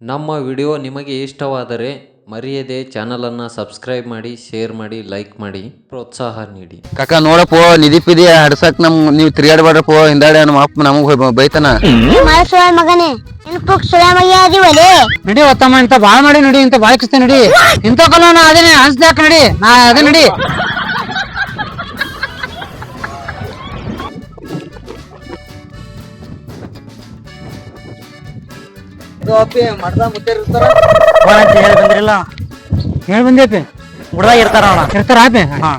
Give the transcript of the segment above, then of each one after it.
ನಮ್ಮ ವಿಡಿಯೋ ನಿಮಗೆ ಇಷ್ಟವಾದರೆ ಮರೆಯದೆ ಚಾನಲನ್ನು ಸಬ್ಸ್ಕ್ರೈಬ್ ಮಾಡಿ, ಶೇರ್ ಮಾಡಿ, ಲೈಕ್ ಮಾಡಿ, ಪ್ರೋತ್ಸಾಹ ನೀಡಿ. ಕಾಕ ನೋಡಪ್ಪ ನಿಧಿ ಪಿದಿ ಹಡ್ಸಕ್ ನೀವು ತಿರ್ಗಾಡ್ಬೇಡ್ರಪ್ಪ. ಹಿಂದಾಡೆ ನಮ್ಮ ಅಪ್ಪ ನಮಗ್ ಬೈತಾನ. ಮಗನೇ ನಡಿ ಒತ್ತಮ್ಮ ಇಂತ ಬಾಳ್ ಮಾಡಿ ನಡಿ, ಇಂತ ಬಾಳ್ ಕಿಸ್ತ ನಡಿ, ಇಂತ ಕಲ ಅದೇನೆ ಅನ್ಸ್ದಾಕ ನಡಿ, ನಾ ಅದೇ ನಡಿ. ಹೇಳಿ ಬಂದ್ರಿಲ್ಲ, ಹೇಳಿ ಬಂದೇಪಿ ಹುಡ್ದಾಗ ಇರ್ತಾರ ಇರ್ತಾರ ಆಪಿ. ಹಾ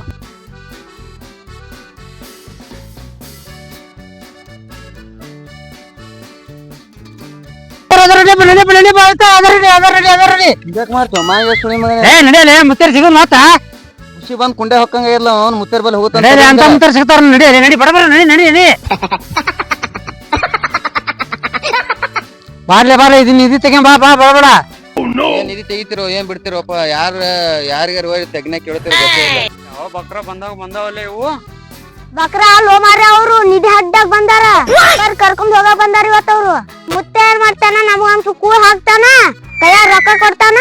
ಮುತ್ತೇರ್ ಸಿಗೋದ್ ಮಾತ ಖುಷಿ ಬಂದ್ ಕುಂಡೆ ಹೊಕ್ಕಂಗ ಇಲ್ಲ ಅವ್ನು ಮುತ್ತೇರ್ ಬಲ್ಲಿ ಹೋಗ್ತಾನೆ ಅಂತ ಮುತ್ತೇರ್ ಸಿಗ್ತಾರ. ನಡಿ ನಡಿ ಬಡ ನಡಿ ನಡಿ ನಡಿ ಬಾರ್ಲೆ ಬಾರ್ಲೆ ಇದನ್ನ ನಿಧಿ ತೆಗೆ ಬಾ ಬಾ ಬಡ. ಏನ್ ನಿಧಿ ತೆಗಿತಿರೋ ಏನ್ ಬಿಡ್ತಿರೋಪ್ಪ? ಯಾರಿಗಾರ ಹೋಗಿ ತೆಗ್ನೆ ಕೇಳ್ತಿರೋ ಯಾವ ಬಕ್ರ ಬಂದಾವಲ್ಲ ಇವು ಬಕ್ರ ಅಲ್ಲೋ ಮಾರ, ಅವ್ರು ನಿಧಿ ಹಡ್ಡಾಗ ಬಂದಾರ, ಕರ್ಕೊಂಡ್ ಹೋಗ ಬಂದಾರ ಇವತ್ತ. ಅವ್ರು ಮುತ್ತೆ ಏನ್ ಮಾಡ್ತಾನ, ನಮಗಂತೂ ಕೂಳ್ ಹಾಕ್ತಾನ, ಕೈಯಾಗ ರೊಕ್ಕ ಕೊಡ್ತಾನ.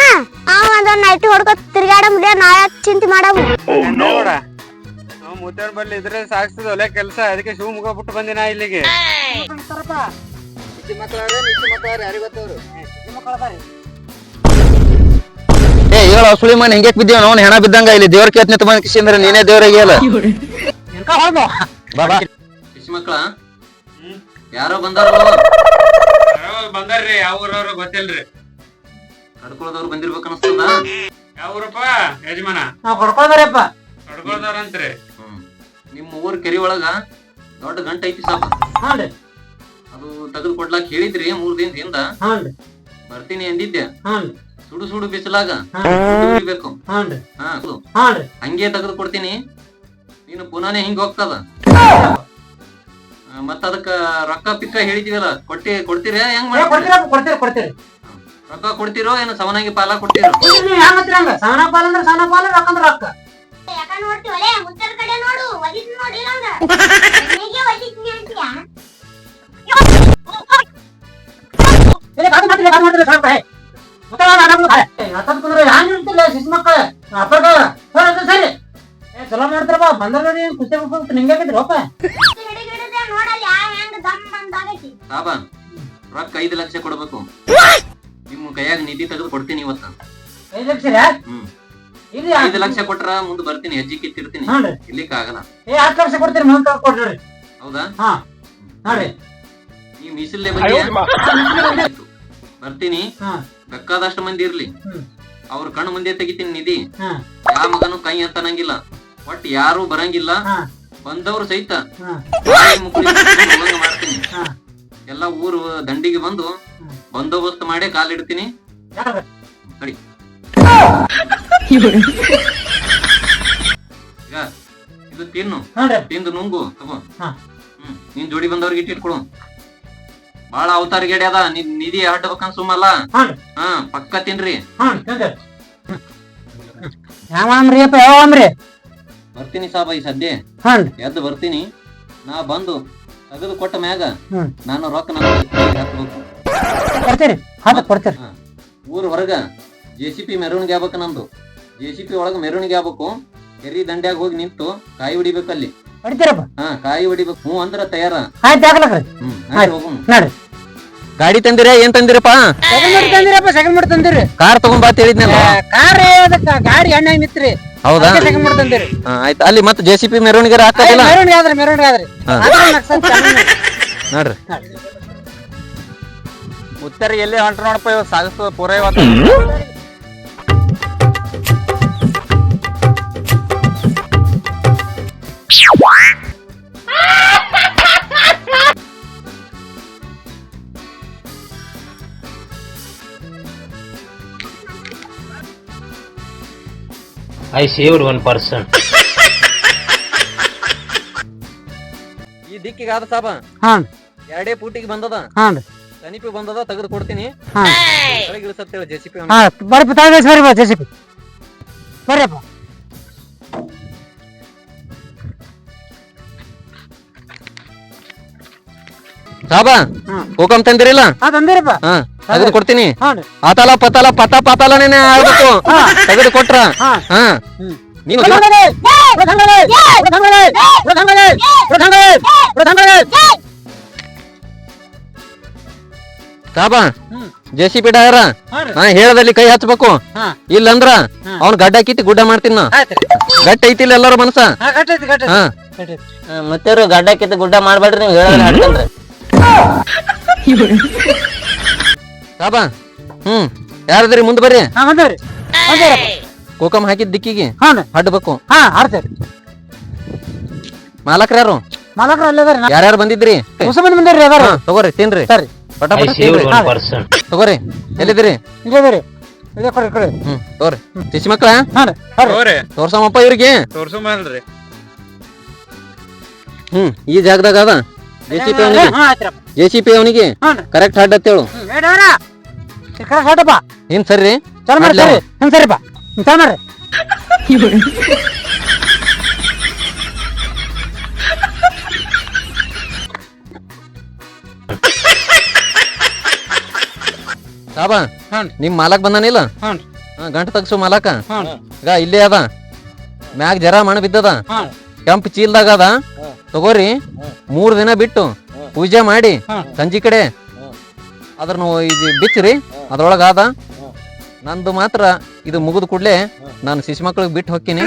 ಅವ ಒಂದೊಂದ್ ನೈಟಿ ಹೊಡ್ಕೊತ ತಿರ್ಗಾಡ ಮುಡಿಯ ನಾ ಚಿಂತೆ ಮಾಡವು. ಮುತ್ತೇರ್ ಬಲ್ಲಿ ಇದ್ರೆ ಸಾಕ್ಸದ ಒಳ್ಳೆ ಕೆಲ್ಸ, ಅದಕ್ಕೆ ಶಿವ ಮುಗ ಬಿಟ್ಟು ಬಂದಿನ ಇಲ್ಲಿಗೆ. ಏ ಹೇಳ ಸುಳಿ ಮನೆ ಹೆಂಗೆ ಬಿದ್ದೇವ ಅವ್ನು ಹೆಣ ಬಿದ್ದಂಗ. ಇಲ್ಲಿ ದೇವ್ರ ಕೇತ್ ನಿಂತ ಬಂದ್ ಕಿಸಿ ಅಂದ್ರೆ ನೀನೇ ದೇವ್ರಿಗೆ ಹೇಳ ಬಾಬಾ. ಕಿಸಿ ಮಕ್ಳ ಯಾರೋ ಬಂದಾರ್ರಿ. ಯಾವ ಊರವ್ರು ಗೊತ್ತಿಲ್ರಿ, ಕಡ್ಕೊಳದವ್ರು ಬಂದಿರ್ಬೇಕು ಅನಸ್ತದ. ಯಾವ ಊರಪ್ಪ ಯಜಮಾನ? ಕಡ್ಕೊಳ್ದಾರಪ್ಪ. ಕಡ್ಕೊಳ್ದಾರಂತ್ರಿ. ನಿಮ್ಮ ಊರ್ ಕೆರಿ ಒಳಗ ದೊಡ್ಡ ಗಂಟ ಐತಿ ಸಾಪ, ಅದು ತೆಗೆದು ಕೊಡ್ಲಾಕ್ ಹೇಳಿದ್ರಿ 3 ದಿನದಿಂದ. ಬರ್ತೀನಿ ಅಂದಿದ್ದೆ. ಸುಡು ಸುಡು ಬಿಸಿಲಾಗ ಬೇಕು. ಹಂಗೆ ತೆಗೆದು ಕೊಡ್ತೀನಿ, ನೀನು ಪುನಾನೆ ಹಿಂಗ ಹೋಗ್ತದ. ಮತ್ತ ಅದಕ್ಕ ರೊಕ್ಕ ಪಿಕ್ಕ ಹೇಳಿದಿವಲ್ಲ, ಕೊಡ್ತೀರ? ಹೆಂಗ್ ಕೊಡ್ತೀರಿ. ರೊಕ್ಕ ಕೊಡ್ತಿರೋ ಏನು ಸವನಾಗಿ ಪಾಲ ಕೊಡ್ತಿರೋ? ಸವನ ಪಾಲ ಅಂದ್ರೆ ಸವನ ಪಾಲ, ರೊಕ್ಕ ಅಂದ್ರೆ ರೊಕ್ಕ. ಚಲೋ ಮಾಡ್ತಾರಪ್ಪ ಬಂದ್ರ ಖುಷಿ ನಿಂಗಾಗಿದ್ರಪ್ಪ. ಸಾಬಾ ರೊಕ್ಕ 5 ಲಕ್ಷ ಕೊಡ್ಬೇಕು. ನಿಮ್ಮ ಕೈಯಾಗ ನಿಧಿ ತೆಗೆದು ಕೊಡ್ತೀನಿ ಇವತ್ತ. 5 ಲಕ್ಷ? 5 ಲಕ್ಷ ಕೊಟ್ರ ಮುಂದ್ ಬರ್ತೀನಿ, ಹೆಜ್ಜಿ ಕಿತ್ತಿರ್ತೀನಿ. ಇರ್ಲಿಕ್ಕೆ ಆಗಲ್ಲ. 10 ಲಕ್ಷ ಕೊಡ್ತೀರಿ, ಕೊಡ್ರಿ. ಹೌದಾ? ನೋಡ್ರಿ ನೀವ್ ಮೀಸಲ್ಲೇ ಬರ್ತೀನಿ. ಬೇಕಾದಷ್ಟು ಮಂದಿ ಇರ್ಲಿ, ಅವ್ರ ಕಣ್ಣು ಮುಂದೆ ತೆಗಿತೀನಿ ನಿಧಿ. ಯಾವ ಮಗನು ಕೈ ಅಂತನಂಗಿಲ್ಲ, ಒಟ್ ಯಾರು ಬರಂಗಿಲ್ಲ. ಬಂದವ್ರು ಸಹಿತ ಮಾಡ್ತೀನಿ. ಎಲ್ಲ ಊರು ದಂಡಿಗೆ ಬಂದು ಬಂದೋಬಸ್ತ್ ಮಾಡಿ ಕಾಲಿಡ್ತೀನಿ. ಸರಿ, ಈಗ ಇದು ತಿಂದು ನುಂಗು ತಗೋ. ನೀನ್ ಜೋಡಿ ಬಂದವ್ರಿಗೆ ಇಟ್ಟಿಟ್ಕೊಡು. ಬಾಳ ಅವತಾರ ಗೆಡಿ ಅದ, ನಿಧಿ ಹಡ್ಬೇಕಂತ ಸುಮ್ಮಲ್ಲ. ಪಕ್ಕ ತಿನ್ರಿ. ಬರ್ತೀನಿ ಸಾಬ, ಈ ಸದ್ಯ ಎದ್ದು ಬರ್ತೀನಿ. ನಾ ಬಂದು ತೆಗೆದು ಕೊಟ್ಟ ಮ್ಯಾಗ ನಾನು ರೊಕ್ಕ ಹಾಕ್ಬೇಕು. ಊರ್ ಹೊರಗ JCP ಮೆರವಣಿಗೆ ಆಗ್ಬೇಕ. ನಮ್ದು JCP ಒಳಗ ಮೆರವಣಿಗೆ ಆಗ್ಬೇಕು. ಕೆರಿ ದಂಡ್ಯಾಗ ಹೋಗಿ ನಿಂತು ಕಾಯಿ ಹೊಡಿಬೇಕಲ್ಲಿ. ಕಾಯಿ ಹೊಡಿಬೇಕು. ಹ್ಞೂ ಅಂದ್ರ ತಯಾರ. ಗಾಡಿ ತಂದಿರ? ಏನ್ ತಂದಿರಪ್ಪ? ಸೆಕೆಂಡ್ ಮಾಡಿ ತಂದಿರಿ. ಕಾರ್ ತಗೊಂಡ್ ಬಾ ಹೇಳಿದ್ನಲ್ಲ. ಕಾರ್ ಗಾಡಿ ಎಣ್ಣೆ ನಿತ್ರಿ. ಹೌದಾ? ಸೆಕೆಂಡ್ ಮಾಡಿ ತಂದಿರಿ. ಆಯ್ತು. ಅಲ್ಲಿ ಮತ್ತೆ JCP ಮೆರವಣಿಗೆ ಆಗ್ತದಿಲ್ಲ? ಮೆರವಣಿಗೆ ಆದ್ರಿ ನೋಡ್ರಿ. ಮುತ್ತರಿ ಎಲ್ಲಿ ಹೊಂಟ್ರ ನೋಡಪ್ಪ, ಇವತ್ತು ಸಾಗಿಸ್ತದ ಪೂರ. ಇವತ್ತು I saved 1%. ಈ ದಿಕ್ಕಿಗೆ ಆದ ಸಾಬ. 2 ಫೂಟಿಗೆ ಬಂದದ, ಸನಿಪಿ ಬಂದದ, ತೆಗೆದು ಕೊಡ್ತೀನಿ. ಇಳಿಸತ್ತೇಳ JCP. ಬರ್ರಿ JCP ಬರ್ರಿಪ್ಪ. ಸಾಬ ಹುಕಂ ತಂದಿರಿಲ್ಲ? ತಂದಿರಪ್ಪ. ತೆಗೆದು ಕೊಡ್ತೀನಿ. ಹಾನ್ರಿ. ಆತಾಲ ಪತಾಲ ಪತ ಪಾತಾಲನೇ ಆಗ್ಬೇಕು. ತೆಗೆದು ಕೊಟ್ರ ಹಾ ನೀನು ಸಾಬ JCB ಡ್ರೈವರ ಹೇಳದಲ್ಲಿ ಕೈ ಹಚ್ಬೇಕು. ಇಲ್ಲಂದ್ರ ಅವ್ನ ಗಡ್ಡ ಕಿತ್ತಿ ಗುಡ್ಡ ಮಾಡ್ತೀನಿ ನಾ. ಗಟ್ಟ ಐತಿಲ್ಲ ಎಲ್ಲಾರ ಮನಸ್ಸ. ಹಾ ಮತ್ತೆ ಗಡ್ಡ ಕಿತ್ತ ಗುಡ್ಡ ಮಾಡ್ಬೇಡ್ರಿ ನೀವು ಹೇಳೋದ್ರ ಹಾಡ್ತೇನ್ರಿ. ಸಾಬ ಯಾರದ್ರಿ ಮುಂದ್ ಬರ್ರಿ. ಕೋಕಮ್ ಹಾಕಿದ್ ದಿಕ್ಕಿಗೆ ಅಡ್ಬೇಕು. ಮಾಲಕ್ರ ಯಾರು? ಯಾರ್ಯಾರು ಬಂದಿದ್ರಿ? ತಗೋರಿ ತಿನ್ರಿ ಪಟ ಪಟ ತಿನ್ರಿ. ತಗೋರಿ ಎಲ್ಲಿದ್ರಿ? ತಗೋರಿ ಶಿಶಿ ಮಕ್ಳ ತೋರ್ಸಮ್ಮಪ್ಪ ಇವ್ರಿಗೆ. ಈ ಜಾಗದಾಗ ಅದ JCP ಅವನಿಗೆ ಕರೆಕ್ಟ್ ಹಡ್ ಅಂತೇಳು. ಏನ್ ಸರಿ ಸಾಬ ನಿಮ್ ಮಾಲಕ್ ಬಂದಾನಿಲ್ಲ? ಗಂಟು ತಗ್ಸು ಮಾಲಕ ಈಗ ಇಲ್ಲೇ ಅದ. ಮ್ಯಾಗ ಜರ ಮಣ ಬಿದ್ದದ. ಕೆಂಪ್ ಚೀಲ್ದಾಗ ಅದ. ತಗೋರಿ 3 ದಿನ ಬಿಟ್ಟು ಪೂಜೆ ಮಾಡಿ ಸಂಜೆ ಕಡೆ ಅದ್ರನ್ನು ಇದು ಬಿಚ್ಚ್ರಿ. ಅದ್ರೊಳಗ ಅದ. ನಂದು ಮಾತ್ರ ಇದು ಮುಗಿದ ಕೂಡ್ಲೆ ನಾನು ಶಿಶು ಮಕ್ಳಿಗೆ ಬಿಟ್ಟು ಹೋಗ್ತೀನಿ.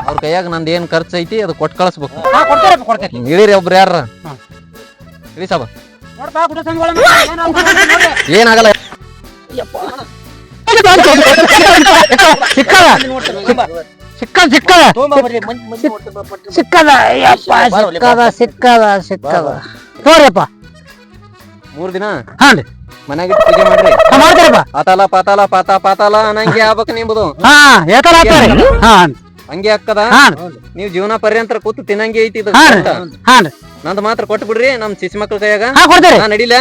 ಅವ್ರ ಕೈಯಾಗ ನಂದು ಏನ್ ಖರ್ಚು ಐತಿ ಅದು ಕೊಟ್ಟು ಕಳಿಸ್ಬೇಕು. ಇಳಿರಿ ಒಬ್ರು ಯಾರ ಇಳಿ ಸಾಬ. ಏನಾಗಲ್ಲ. ತೋರಿಯಪ್ಪ 3 ದಿನ ಹಾನ್ರಿ ಮನ್ಯಾಗ ಪೂಜೆ ಮಾಡ್ರಿ. ಮಾಡ್ತಾರಪ್ಪ. ಆತಾಲ ಪಾತಾಲ ಪಾತ ಪಾತಾಲ ನಂಗೆ ಆಗ್ಬೇಕು ನಿಂಬುದು. ಹಂಗೆ ಅಕ್ಕದ. ನೀವ್ ಜೀವನ ಪರ್ಯಂತರ ಕೂತು ತಿನ್ನಂಗೆ ಐತಿ ಇದು. ನಂದು ಮಾತ್ರ ಕೊಟ್ಟು ಬಿಡ್ರಿ ನಮ್ ಶಿಶು ಮಕ್ಳ ಕೈಯಾಗ. ನಡಿಲ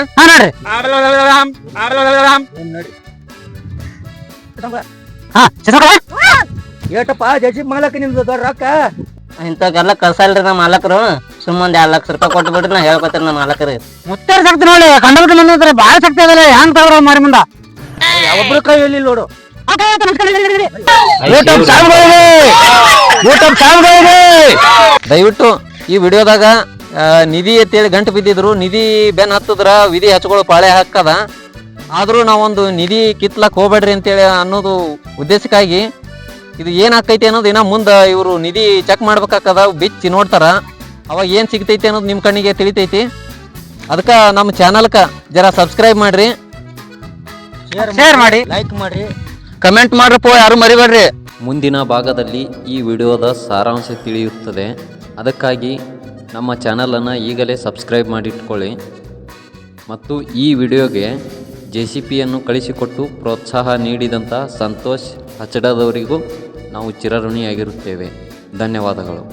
ಏಟಪ್ಪ JCB ಮಾಲಕ ನಿಮ್ದು ದೊಡ್ಡ ರೊಕ್ಕ. ಇಂಥವ್ಕೆಲ್ಲ ಕಳ್ಸಲ್ರಿ ನಮ್ಮ ಮಾಲಕರು. ಸುಮ್ಮನೆ 2 ಲಕ್ಷ ರೂಪಾಯಿ ಕೊಟ್ಟು ಬಿಡ್ರಿ ನಾ ಹೇಳ್ಕೊತೀರಿ ನಮ್ಮ ಮಾಲಕರು. ಮುತ್ತಾರ ಶಕ್ತಿ ನೋಡಿ ಕಂಡಬಿಟ್ಟು ನಿಂದ್ರೆ ಬಾಳ ಶಕ್ತಿ ಅದಲ್ಲ. ಹೆಂಗ್ ತಗೋರ ಮಾರಿ ಮುಂದ ಒಬ್ರು ಕೈ ಎಲ್ಲಿ ನೋಡು. ದಯವಿಟ್ಟು ಈ ವಿಡಿಯೋದಾಗ ನಿಧಿ ಅಂತೇಳಿ ಗಂಟು ಬಿದ್ದಿದ್ರು. ನಿಧಿ ಬೆನ್ ಹತ್ತದ್ರ ವಿಧಿ ಹಚ್ಕೊಳ್ಳೋ ಪಾಳೆ ಹಾಕದ. ಆದ್ರೂ ನಾವೊಂದು ನಿಧಿ ಕಿತ್ಲಕ್ ಹೋಗ್ಬೇಡ್ರಿ ಅಂತೇಳಿ ಅನ್ನೋದು ಉದ್ದೇಶಕ್ಕಾಗಿ ಇದು ಏನ್ ಆಕೈತಿ ಅನ್ನೋದು ಇನ್ನ ಮುಂದ ಇವರು ನಿಧಿ ಚೆಕ್ ಮಾಡ್ಬೇಕಾಕದ. ಬಿಚ್ಚಿ ನೋಡ್ತಾರ ಅವಾಗ ಏನ್ ಸಿಗ್ತೈತಿ ಅನ್ನೋದು ನಿಮ್ ಕಣ್ಣಿಗೆ ತಿಳಿತೈತಿ. ಅದಕ್ಕ ನಮ್ಮ ಚಾನಲ್ಕ ಜರ ಸಬ್ಸ್ಕ್ರೈಬ್ ಮಾಡ್ರಿ, ಶೇರ್ ಮಾಡಿ, ಲೈಕ್ ಮಾಡ್ರಿ, ಕಮೆಂಟ್ ಮಾಡ್ರಪ್ಪ, ಯಾರು ಮರಿಬೇಡ್ರಿ. ಮುಂದಿನ ಭಾಗದಲ್ಲಿ ಈ ವಿಡಿಯೋದ ಸಾರಾಂಶ ತಿಳಿಯುತ್ತದೆ. ಅದಕ್ಕಾಗಿ ನಮ್ಮ ಚಾನಲನ್ನು ಈಗಲೇ ಸಬ್ಸ್ಕ್ರೈಬ್ ಮಾಡಿಟ್ಕೊಳ್ಳಿ. ಮತ್ತು ಈ ವಿಡಿಯೋಗೆ JCPಯನ್ನು ಕಳಿಸಿಕೊಟ್ಟು ಪ್ರೋತ್ಸಾಹ ನೀಡಿದಂಥ ಸಂತೋಷ್ ಹಚ್ಚಡದವರಿಗೂ ನಾವು ಚಿರಋಣಿಯಾಗಿರುತ್ತೇವೆ. ಧನ್ಯವಾದಗಳು.